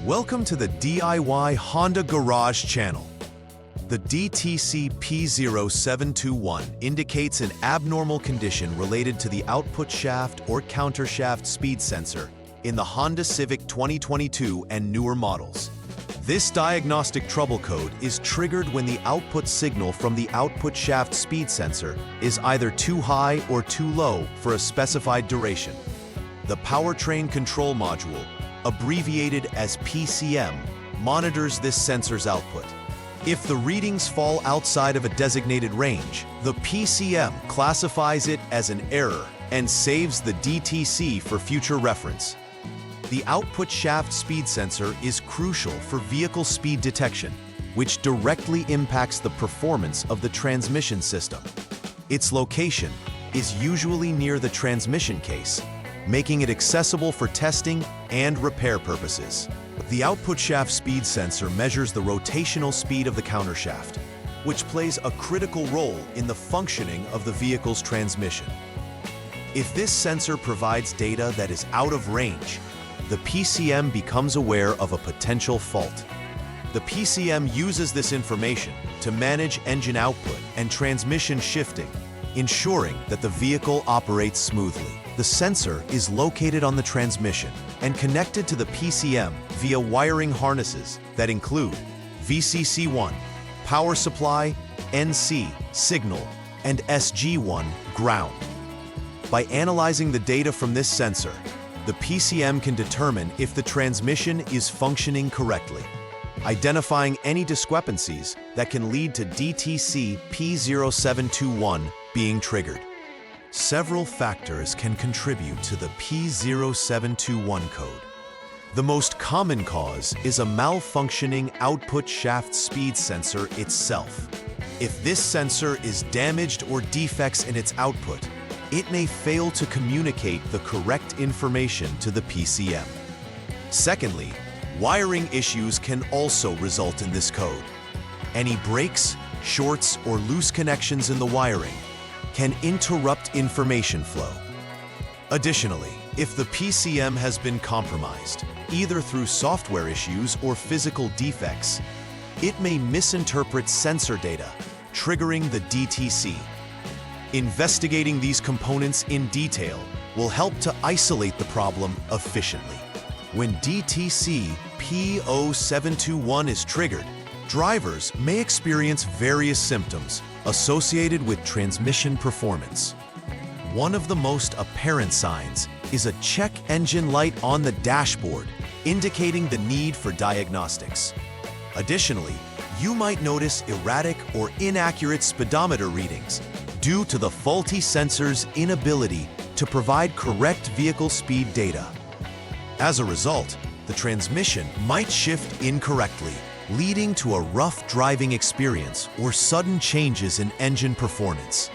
Welcome to the DIY Honda Garage channel. The DTC P0721 indicates an abnormal condition related to the output shaft or countershaft speed sensor in the Honda Civic 2022 and newer models. This diagnostic trouble code is triggered when the output signal from the output shaft speed sensor is either too high or too low for a specified duration. The Powertrain Control Module, abbreviated as PCM, monitors this sensor's output. If the readings fall outside of a designated range, the PCM classifies it as an error and saves the DTC for future reference. The output shaft speed sensor is crucial for vehicle speed detection, which directly impacts the performance of the transmission system. Its location is usually near the transmission case, making it accessible for testing and repair purposes. The output shaft speed sensor measures the rotational speed of the countershaft, which plays a critical role in the functioning of the vehicle's transmission. If this sensor provides data that is out of range, the PCM becomes aware of a potential fault. The PCM uses this information to manage engine output and transmission shifting, ensuring that the vehicle operates smoothly. The sensor is located on the transmission and connected to the PCM via wiring harnesses that include VCC1, power supply, NC, signal, and SG1, ground. By analyzing the data from this sensor, the PCM can determine if the transmission is functioning correctly, identifying any discrepancies that can lead to DTC P0721 being triggered. Several factors can contribute to the P0721 code. The most common cause is a malfunctioning output shaft speed sensor itself. If this sensor is damaged or defects in its output, it may fail to communicate the correct information to the PCM. Secondly, wiring issues can also result in this code. Any breaks, shorts, or loose connections in the wiring can interrupt information flow. Additionally, if the PCM has been compromised, either through software issues or physical defects, it may misinterpret sensor data, triggering the DTC. Investigating these components in detail will help to isolate the problem efficiently. When DTC P0721 is triggered, drivers may experience various symptoms associated with transmission performance. One of the most apparent signs is a check engine light on the dashboard, indicating the need for diagnostics. Additionally, you might notice erratic or inaccurate speedometer readings due to the faulty sensor's inability to provide correct vehicle speed data. As a result, the transmission might shift incorrectly, leading to a rough driving experience or sudden changes in engine performance.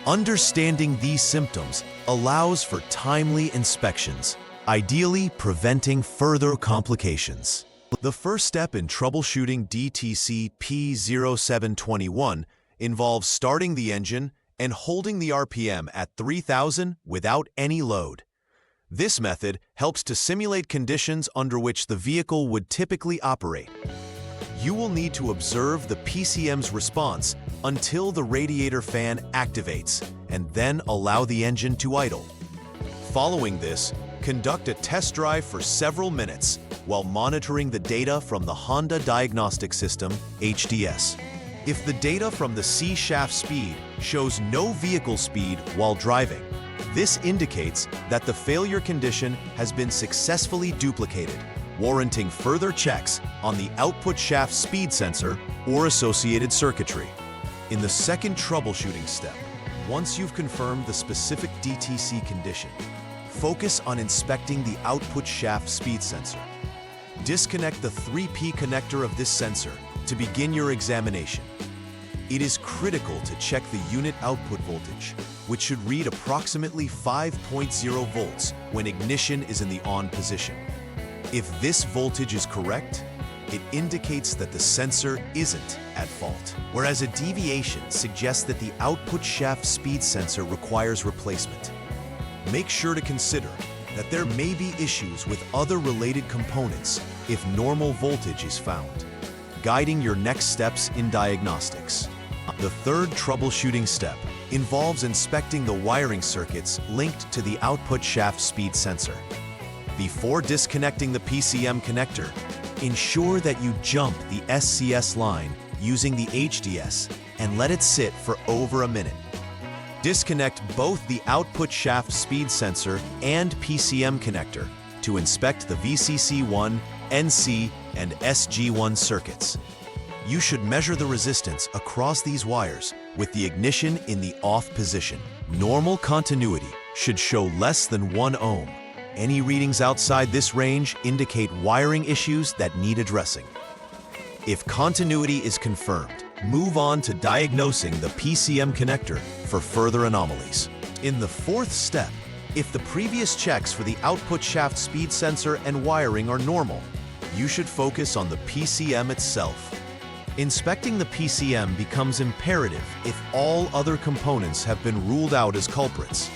Understanding these symptoms allows for timely inspections, ideally preventing further complications. The first step in troubleshooting DTC P0721 involves starting the engine and holding the RPM at 3,000 without any load. This method helps to simulate conditions under which the vehicle would typically operate. You will need to observe the PCM's response until the radiator fan activates, and then allow the engine to idle. Following this, conduct a test drive for several minutes while monitoring the data from the Honda Diagnostic System, HDS. If the data from the C-shaft speed shows no vehicle speed while driving, this indicates that the failure condition has been successfully duplicated, warranting further checks on the output shaft speed sensor or associated circuitry. In the second troubleshooting step, once you've confirmed the specific DTC condition, focus on inspecting the output shaft speed sensor. Disconnect the 3P connector of this sensor to begin your examination. It is critical to check the unit output voltage, which should read approximately 5.0 volts when ignition is in the on position. If this voltage is correct, it indicates that the sensor isn't at fault, whereas a deviation suggests that the output shaft speed sensor requires replacement. Make sure to consider that there may be issues with other related components if normal voltage is found, guiding your next steps in diagnostics. The third troubleshooting step involves inspecting the wiring circuits linked to the output shaft speed sensor. Before disconnecting the PCM connector, ensure that you jump the SCS line using the HDS and let it sit for over a minute. Disconnect both the output shaft speed sensor and PCM connector to inspect the VCC1, NC, and SG1 circuits. You should measure the resistance across these wires with the ignition in the off position. Normal continuity should show less than 1 ohm. Any readings outside this range indicate wiring issues that need addressing. If continuity is confirmed, move on to diagnosing the PCM connector for further anomalies. In the fourth step, if the previous checks for the output shaft speed sensor and wiring are normal, you should focus on the PCM itself. Inspecting the PCM becomes imperative if all other components have been ruled out as culprits.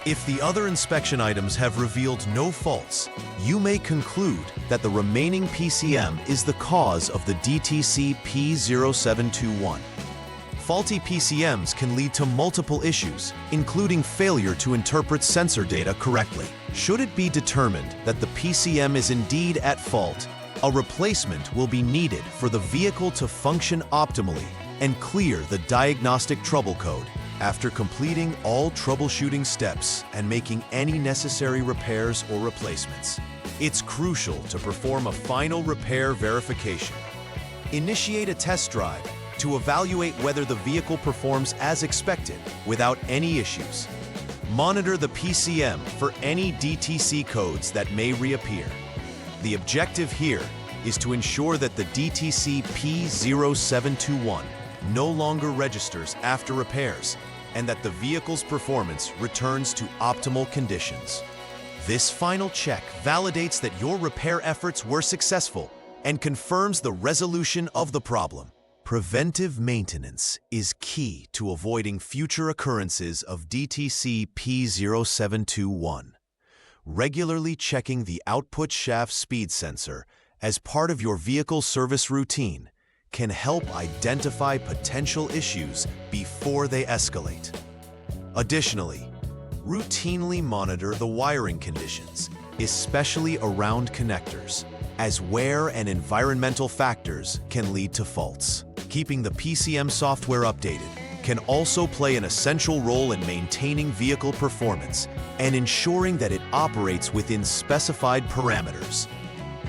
If the other inspection items have revealed no faults, you may conclude that the remaining PCM is the cause of the DTC P0721. Faulty PCMs can lead to multiple issues, including failure to interpret sensor data correctly. Should it be determined that the PCM is indeed at fault, a replacement will be needed for the vehicle to function optimally and clear the diagnostic trouble code. After completing all troubleshooting steps and making any necessary repairs or replacements, it's crucial to perform a final repair verification. Initiate a test drive to evaluate whether the vehicle performs as expected without any issues. Monitor the PCM for any DTC codes that may reappear. The objective here is to ensure that the DTC P0721 no longer registers after repairs and that the vehicle's performance returns to optimal conditions. This final check validates that your repair efforts were successful and confirms the resolution of the problem. Preventive maintenance is key to avoiding future occurrences of DTC P0721. Regularly checking the output shaft speed sensor as part of your vehicle service routine can help identify potential issues before they escalate. Additionally, routinely monitor the wiring conditions, especially around connectors, as wear and environmental factors can lead to faults. Keeping the PCM software updated can also play an essential role in maintaining vehicle performance and ensuring that it operates within specified parameters.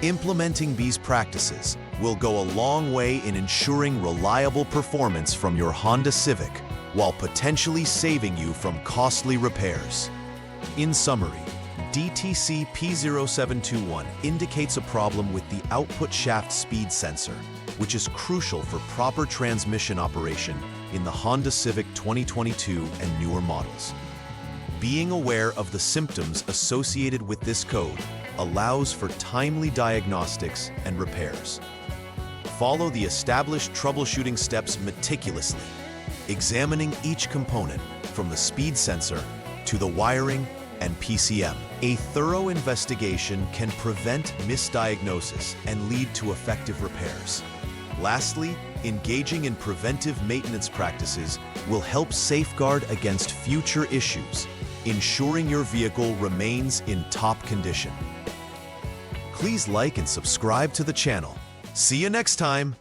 Implementing these practices will go a long way in ensuring reliable performance from your Honda Civic while potentially saving you from costly repairs. In summary, DTC P0721 indicates a problem with the output shaft speed sensor, which is crucial for proper transmission operation in the Honda Civic 2022 and newer models. Being aware of the symptoms associated with this code allows for timely diagnostics and repairs. Follow the established troubleshooting steps meticulously, examining each component from the speed sensor to the wiring and PCM. A thorough investigation can prevent misdiagnosis and lead to effective repairs. Lastly, engaging in preventive maintenance practices will help safeguard against future issues, ensuring your vehicle remains in top condition. Please like and subscribe to the channel. See you next time!